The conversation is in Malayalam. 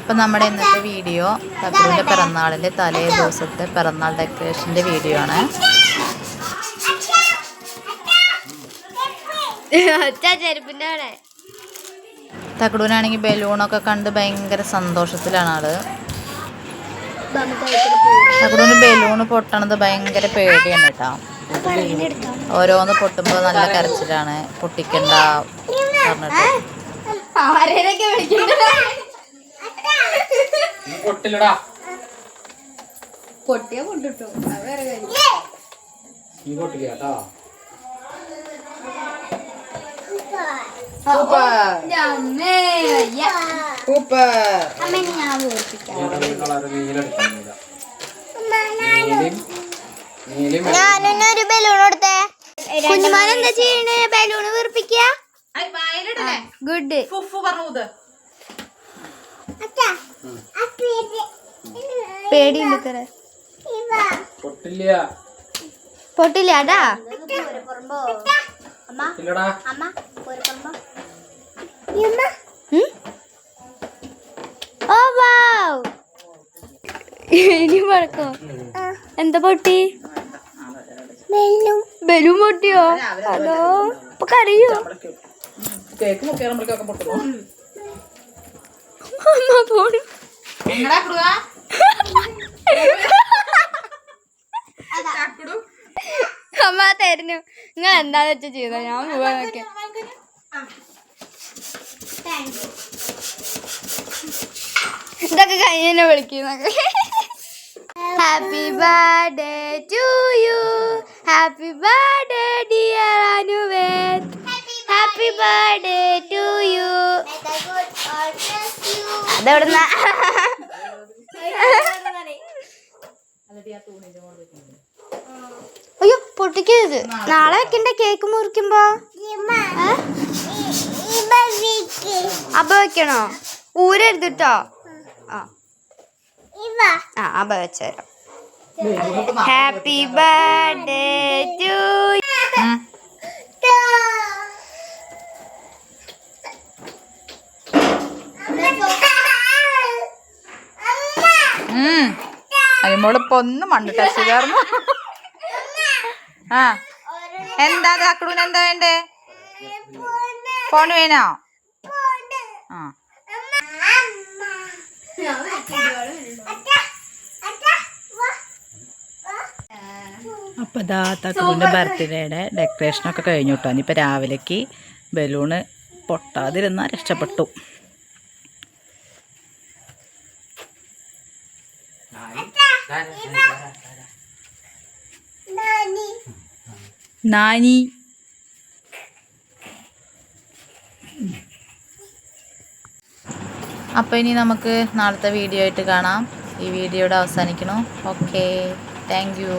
അപ്പം നമ്മുടെ ഇന്നത്തെ വീഡിയോ തക്കുവിൻ്റെ പിറന്നാളിൻ്റെ തലേ ദിവസത്തെ പിറന്നാൾ ഡെക്കറേഷൻ്റെ വീഡിയോ ആണ്. തക്കുവിനാണെങ്കിൽ ബലൂണൊക്കെ കണ്ട് ഭയങ്കര സന്തോഷത്തിലാണ് ആള്. തക്കുവിന് ബലൂണ് പൊട്ടണത് ഭയങ്കര പേടിയാണ് കേട്ടോ. ഓരോന്ന് പൊട്ടുമ്പോൾ നല്ല കരച്ചിലാണ്. പൊട്ടിക്കണ്ട പറഞ്ഞിട്ട് പൊട്ടിയാ പൊട്ടിട്ടോ വേറെ കാര്യം. ഞാനൊരു ബലൂൺ കൊടുത്തേ. കുഞ്ഞുമാൻ എന്താ ചെയ്യണേ? ബലൂണ് വീർപ്പിക്ക. ഗുഡ്. പേടിയുണ്ട് തര പൊട്ടില്ലാടാ. ഓ വാവ്, ഇനി പഴക്കോ? എന്താ പൊട്ടി? ബലൂൺ പൊട്ടിയോ? ഹലോ, ഇപ്പൊ കരയോ? അമ്മ പോണു. അമ്മ തരുന്നു. നിങ്ങൾ എന്താന്ന് വെച്ചാ ചെയ്ത, ഞാൻ പോവാനൊക്കെ. ഇതൊക്കെ കഴിഞ്ഞ വിളിക്കുന്നൊക്കെ. Happy birthday to you, happy birthday dear Anuved, happy birthday to you. അതെവിടുന്ന? അയ്യോ പൊട്ടിക്കരുത്. നാളെ വെക്കണ്ട കേക്ക് മുറിക്കുമ്പോ. അബ വെക്കണോ? ഊരരുത് കേട്ടോ. അബ വെച്ചേരാം. ഹാപ്പി ബർത്ത്ഡേ ടു അരിമോളിപ്പോ ഒന്ന് മണ്ണ് ടച്ച് ചേർന്നു. ആ എന്താ തക്കുടൂന് എന്താ വേണ്ടേ? ഫോൺ വേണോ? ആ അപ്പോൾ ഇതാ തക്കുടൂൻ്റെ ബർത്ത്ഡേയുടെ ഡെക്കറേഷനൊക്കെ കഴിഞ്ഞു കേട്ടോ. ഇനിയിപ്പോൾ രാവിലേക്ക് ബലൂണ് പൊട്ടാതിരുന്നാൽ രക്ഷപ്പെട്ടു. നാനി അപ്പോൾ ഇനി നമുക്ക് നാളത്തെ വീഡിയോ ആയിട്ട് കാണാം. ഈ വീഡിയോയുടെ അവസാനിക്കണം. Okay, thank you.